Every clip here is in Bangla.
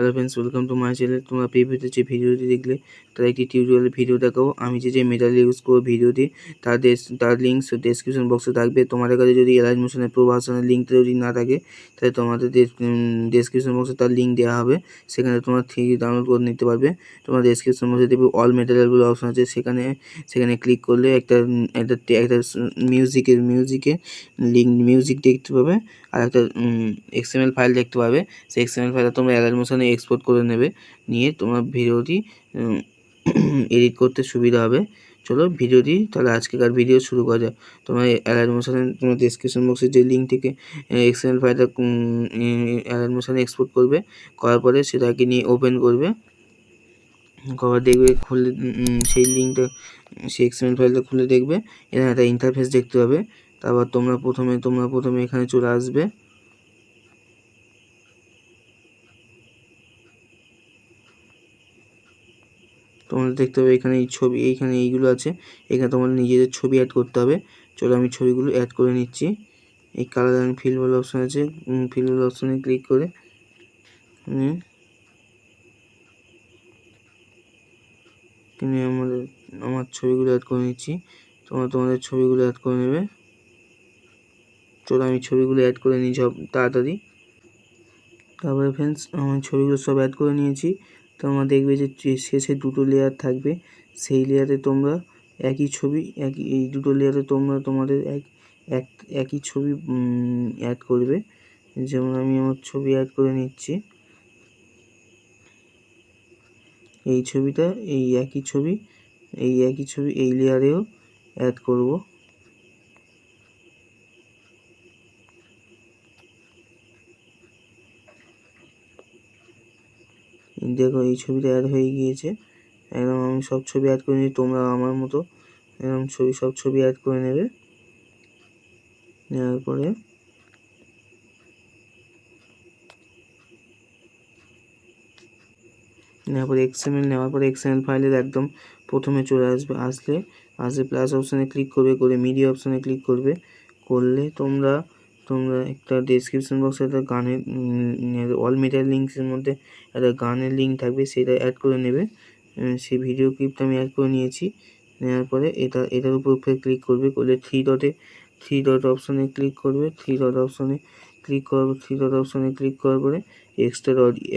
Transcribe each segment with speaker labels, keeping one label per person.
Speaker 1: Hello friends, welcome to my channel. তোমরা প্রিভিউতে যে ভিডিওটি দেখলে তার একটি টিউটোরিয়াল ভিডিও দেখাবো। আমি যে মেটাল ইউজ করবো ভিডিওটি তার লিঙ্ক ডেসক্রিপশন বক্সে থাকবে। তোমাদের কাছে যদি এলাইট মোশনের প্রো ভার্সনের লিঙ্ক যদি না থাকে তাহলে তোমাদের ডেসক্রিপশন বক্সে তার লিঙ্ক দেওয়া হবে, সেখানে তোমরা থ্রি ডাউনলোড করে নিতে পারবে। তোমরা ডেসক্রিপশন বক্সে দেখবে অল মেটেরিয়ালগুলো অপশন আছে, সেখানে ক্লিক করলে একটা মিউজিকে মিউজিক দেখতে পাবে, আর একটা XML ফাইল দেখতে পাবে। সেই XML ফাইলটা তোমরা এলাইট মোশনে এক্সপোর্ট করে নেবে, নিয়ে তোমার ভিডিওটি এডিট করতে সুবিধা হবে। চলো ভিডিওটি তাহলে আজকেকার ভিডিও শুরু করা যায়। তোমার এলাইট মোশনে তোমার ডেসক্রিপশন বক্সে যে লিঙ্ক থেকে XML ফাইলটা এলাইট মোশনে এক্সপোর্ট করবে, করার পরে সেটাকে নিয়ে ওপেন করবে, কভার দেখবে, খুলে সেই লিঙ্কটা সেই XML ফাইলটা খুলে দেখবে। এখানে একটা ইন্টারফেস দেখতে পাবে। তারপর তোমরা প্রথমে এখানে চলে আসবে। তোমরা দেখতে পাবে এখানে এই ছবি, এইখানে এইগুলো আছে, এখানে তোমাদের নিজেদের ছবি অ্যাড করতে হবে। চলো আমি ছবিগুলো অ্যাড করে নিচ্ছি। এই কালার অ্যান্ড ফিল বলে অপশান আছে, ফিল বলে অপশানে ক্লিক করে আমার ছবিগুলো অ্যাড করে নিচ্ছি। তোমাদের ছবিগুলো অ্যাড করে নেবে। চলো আমি ছবিগুলো অ্যাড করে নিই সব তাড়াতাড়ি। তারপরে ফ্রেন্ডস আমার ছবিগুলো সব অ্যাড করে নিয়েছি। তোমরা দেখবে যে শেষে দুটো লেয়ার থাকবে, সেই লেয়ারে তোমরা এই দুটো লেয়ারে তোমরা তোমাদের একই ছবি অ্যাড করবে। যেমন আমি আমার ছবি অ্যাড করে নিচ্ছি। এই ছবিটা এই একই ছবি এই লেয়ারেও অ্যাড করব। দেখো এই ছবিটা অ্যাড হয়ে গিয়েছে। একদম আমি সব ছবি অ্যাড করে নিই, তোমরা আমার মতো এরকম সব ছবি অ্যাড করে নেবে। নেওয়ার পরে XML ফাইলের একদম প্রথমে চলে আসলে প্লাস অপশানে ক্লিক করবে, করে মিডিয়া অপশানে ক্লিক করলে তোমরা একটা ডেসক্রিপশন বক্সে একটা গানের অল মেটাল লিঙ্কসের মধ্যে একটা গানের লিঙ্ক থাকবে, সেটা অ্যাড করে নেবে। সেই ভিডিও ক্লিপটা আমি অ্যাড করে নিয়েছি। নেওয়ার পরে এটার উপর ক্লিক করবে, করলে থ্রি ডট অপশানে ক্লিক করবে। থ্রি ডট অপশানে ক্লিক করার পরে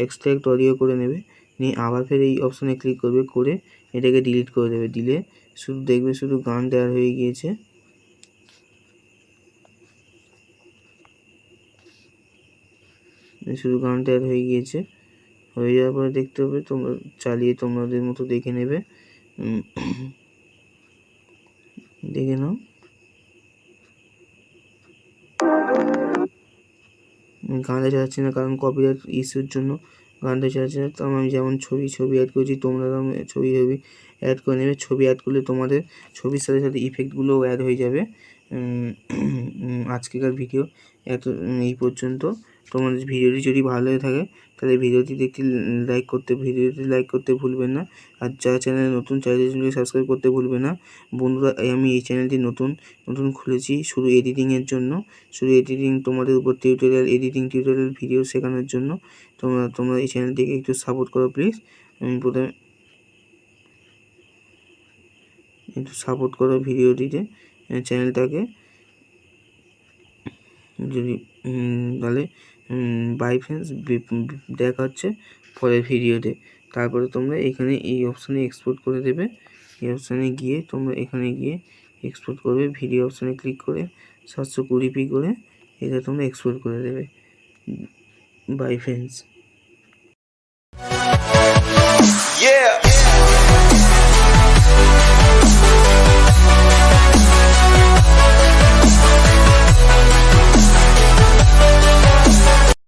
Speaker 1: এক্সট্রাক্ট অডিও করে নেবে, নিয়ে আবার ফের এই অপশানে ক্লিক করবে, করে এটাকে ডিলিট করে দেবে। দিলে শুধু গানটা অ্যাড হয়ে গিয়েছে। হয়ে যাওয়ার পরে দেখতে হবে, তোমরা চালিয়ে তোমাদের মতো দেখে নেবে। দেখে নাও। গানটা চালাচ্ছি না কারণ কপিরাইট ইস্যুর জন্য গানটা চালাচ্ছি না। তো আমি যেমন ছবি অ্যাড করেছি, তোমরা ছবি অ্যাড করে নেবে। ছবি অ্যাড করলে তোমাদের ছবির সাথে সাথে ইফেক্টগুলোও অ্যাড হয়ে যাবে। আজকেকার ভিডিও এই পর্যন্ত। তোমাদের ভিডিওটি যদি ভালো লেগে থাকে তাহলে ভিডিওটি লাইক করতে ভুলবেন না। আর যারা চ্যানেলে নতুন চ্যানেলটি সাবস্ক্রাইব করতে ভুলবে না। বন্ধুরা, আমি এই চ্যানেলটি নতুন খুলেছি শুধু এডিটিংয়ের জন্য, তোমাদের উপর এডিটিং টিউটোরিয়াল ভিডিও শেখানোর জন্য। তোমরা এই চ্যানেলটিকে একটু সাপোর্ট করো প্লিজ। আমি প্রথমে একটু সাপোর্ট করো ভিডিওটিতে, চ্যানেলটাকে। যদি তাহলে বাই ফ্রেন্ডস, দেখা হচ্ছে পরের ভিডিওতে। তারপরে তোমরা এখানে এই অপশানে এক্সপোর্ট করে দেবে। এই অপশানে গিয়ে তোমরা এখানে গিয়ে এক্সপোর্ট করবে, ভিডিও অপশানে ক্লিক করে 720p করে এটা তোমরা এক্সপোর্ট করে দেবে। By friends.